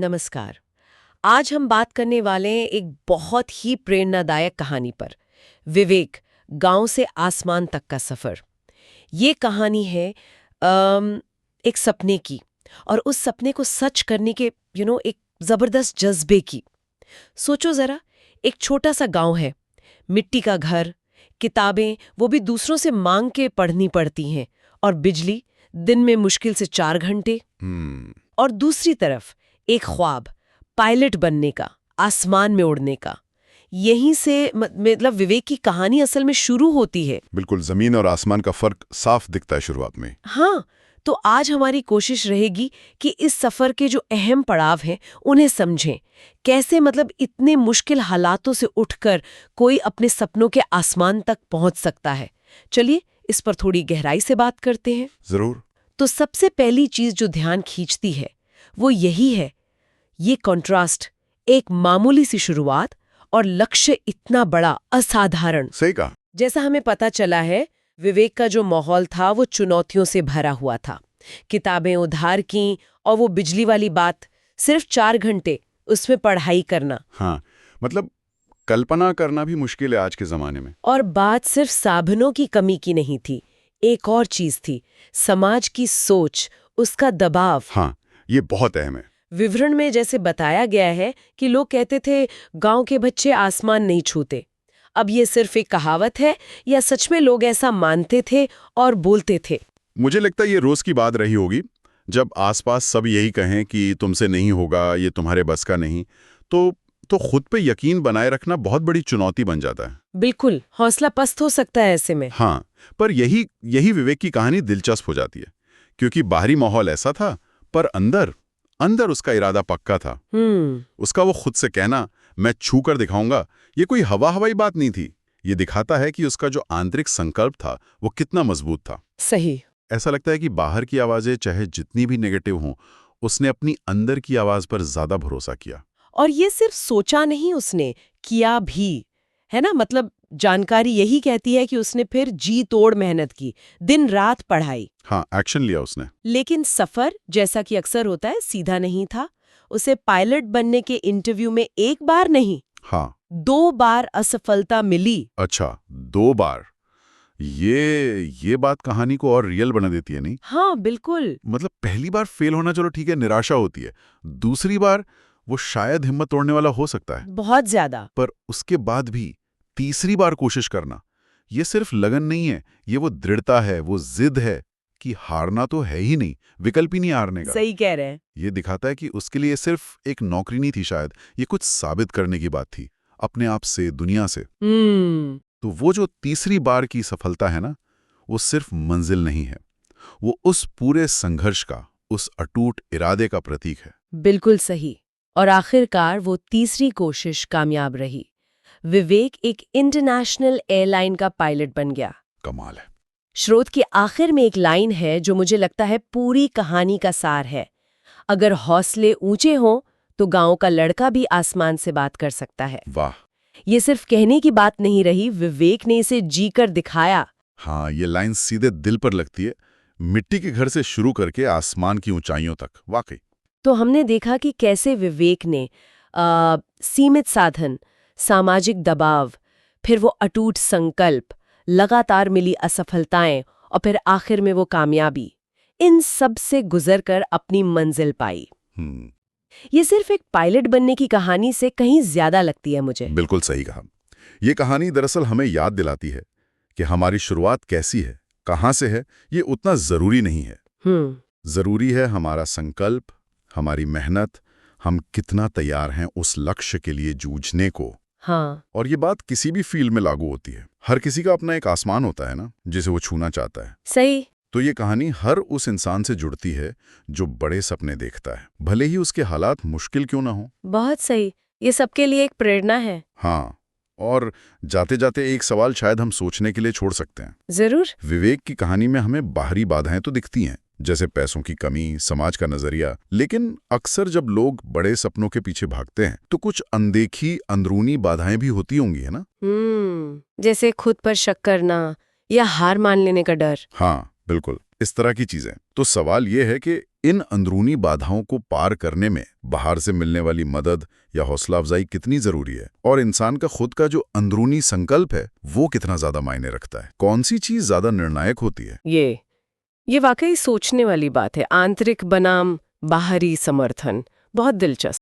नमस्कार। आज हम बात करने वाले हैं एक बहुत ही प्रेरणादायक कहानी पर। विवेक, गांव से आसमान तक का सफर। ये कहानी है एक सपने की, और उस सपने को सच करने के एक जबरदस्त जज्बे की। सोचो जरा, एक छोटा सा गांव है, मिट्टी का घर, किताबें वो भी दूसरों से मांग के पढ़नी पड़ती हैं, और बिजली दिन में मुश्किल से 4 घंटे। और दूसरी तरफ एक ख्वाब, पायलट बनने का, आसमान में उड़ने का। यहीं से मतलब विवेक की कहानी असल में शुरू होती है। बिल्कुल, जमीन और आसमान का फर्क साफ दिखता है शुरुआत में। हाँ, तो आज हमारी कोशिश रहेगी कि इस सफर के जो अहम पड़ाव हैं उन्हें समझें। कैसे इतने मुश्किल हालातों से उठकर कोई अपने सपनों के आसमान तक पहुंच सकता है। चलिए इस पर थोड़ी गहराई से बात करते हैं। जरूर। तो सबसे पहली चीज जो ध्यान खींचती है वो यही है, ये कॉन्ट्रास्ट। एक मामूली सी शुरुआत और लक्ष्य इतना बड़ा, असाधारण। सही कहा। जैसा हमें पता चला है, विवेक का जो माहौल था वो चुनौतियों से भरा हुआ था। किताबें उधार की, और वो बिजली वाली बात, सिर्फ 4 घंटे उसमें पढ़ाई करना। हाँ, कल्पना करना भी मुश्किल है आज के जमाने में। और बात सिर्फ साधनों की कमी की नहीं थी, एक और चीज थी, समाज की सोच, उसका दबाव। हाँ, ये बहुत अहम है। विवरण में जैसे बताया गया है कि लोग कहते थे गांव के बच्चे आसमान नहीं छूते। अब ये सिर्फ एक कहावत है या सच में लोग ऐसा मानते थे और बोलते थे? मुझे लगता है ये रोज की बात रही होगी। जब आसपास सब यही कहें कि तुमसे नहीं होगा, ये तुम्हारे बस का नहीं, तो खुद पे यकीन बनाए रखना बहुत बड़ी चुनौती बन जाता है। बिल्कुल, हौसला पस्त हो सकता है ऐसे में। हाँ, पर यही विवेक की कहानी दिलचस्प हो जाती है, क्योंकि बाहरी माहौल ऐसा था, पर अंदर उसका इरादा पक्का था। उसका वो खुद से कहना, मैं छू कर दिखाऊंगा, ये कोई हवाई बात नहीं थी। ये दिखाता है कि उसका जो आंतरिक संकल्प था वो कितना मजबूत था। सही। ऐसा लगता है कि बाहर की आवाजें चाहे जितनी भी नेगेटिव हों, उसने अपनी अंदर की आवाज पर ज्यादा भरोसा किया। और ये सिर्फ सोचा नहीं, उसने किया भी, है ना। जानकारी यही कहती है कि उसने फिर जी तोड़ मेहनत की, दिन रात पढ़ाई। हाँ, एक्शन लिया उसने। लेकिन सफर, जैसा कि अक्सर होता है, सीधा नहीं था। उसे पायलट बनने के इंटरव्यू में एक बार नहीं, हाँ, 2 बार असफलता मिली। अच्छा, 2 बार। ये बात कहानी को और रियल बना देती है, नहीं? हाँ बिल्कुल। पहली बार फेल होना चलो ठीक है, निराशा होती है। दूसरी बार वो शायद हिम्मत तोड़ने वाला हो सकता है, बहुत ज्यादा। पर उसके बाद भी तीसरी बार कोशिश करना, ये सिर्फ लगन नहीं है, ये वो दृढ़ता है, वो जिद है कि हारना तो है ही नहीं, विकल्प ही नहीं हारने का। सही कह रहे हैं। ये दिखाता है कि उसके लिए सिर्फ एक नौकरी नहीं थी, शायद ये कुछ साबित करने की बात थी, अपने आप से, दुनिया से। तो वो जो तीसरी बार की सफलता है ना, वो सिर्फ मंजिल नहीं है, वो उस पूरे संघर्ष का, उस अटूट इरादे का प्रतीक है। बिल्कुल सही। और आखिरकार वो तीसरी कोशिश कामयाब रही। विवेक एक इंटरनेशनल एयरलाइन का पायलट बन गया। कमाल है। स्रोत के आखिर में एक लाइन है जो मुझे लगता है पूरी कहानी का सार है। अगर हौसले ऊंचे हों तो गांव का लड़का भी आसमान से बात कर सकता है। वाह। ये सिर्फ कहने की बात नहीं रही, विवेक ने इसे जीकर दिखाया। हाँ, ये लाइन सीधे दिल पर लगती है, मिट्टी के घर से शुरू करके आसमान की ऊंचाइयों तक। वाकई। तो हमने देखा कि कैसे विवेक ने सीमित साधन, सामाजिक दबाव, फिर वो अटूट संकल्प, लगातार मिली असफलताएं, और फिर आखिर में वो कामयाबी, इन सब से गुजरकर अपनी मंजिल पाई। ये सिर्फ एक पायलट बनने की कहानी से कहीं ज्यादा लगती है मुझे। बिल्कुल सही कहा। ये कहानी दरअसल हमें याद दिलाती है कि हमारी शुरुआत कैसी है, कहाँ से है, ये उतना जरूरी नहीं है। जरूरी है हमारा संकल्प, हमारी मेहनत, हम कितना तैयार हैं उस लक्ष्य के लिए जूझने को। हाँ। और ये बात किसी भी फील्ड में लागू होती है। हर किसी का अपना एक आसमान होता है ना, जिसे वो छूना चाहता है। सही। तो ये कहानी हर उस इंसान से जुड़ती है जो बड़े सपने देखता है, भले ही उसके हालात मुश्किल क्यों ना हो। बहुत सही। ये सबके लिए एक प्रेरणा है। हाँ, और जाते जाते एक सवाल शायद हम सोचने के लिए छोड़ सकते हैं। जरूर। विवेक की कहानी में हमें बाहरी बाधाएं तो दिखती हैं, जैसे पैसों की कमी, समाज का नजरिया, लेकिन अक्सर जब लोग बड़े सपनों के पीछे भागते हैं तो कुछ अनदेखी अंदरूनी बाधाएं भी होती होंगी, है ना? जैसे खुद पर शक करना या हार मान लेने का डर। हाँ बिल्कुल, इस तरह की चीजें। तो सवाल ये है कि इन अंदरूनी बाधाओं को पार करने में बाहर से मिलने वाली मदद या हौसला अफजाई कितनी जरूरी है, और इंसान का खुद का जो अंदरूनी संकल्प है वो कितना ज्यादा मायने रखता है। कौन सी चीज ज्यादा निर्णायक होती है? ये वाकई सोचने वाली बात है। आंतरिक बनाम बाहरी समर्थन, बहुत दिलचस्प।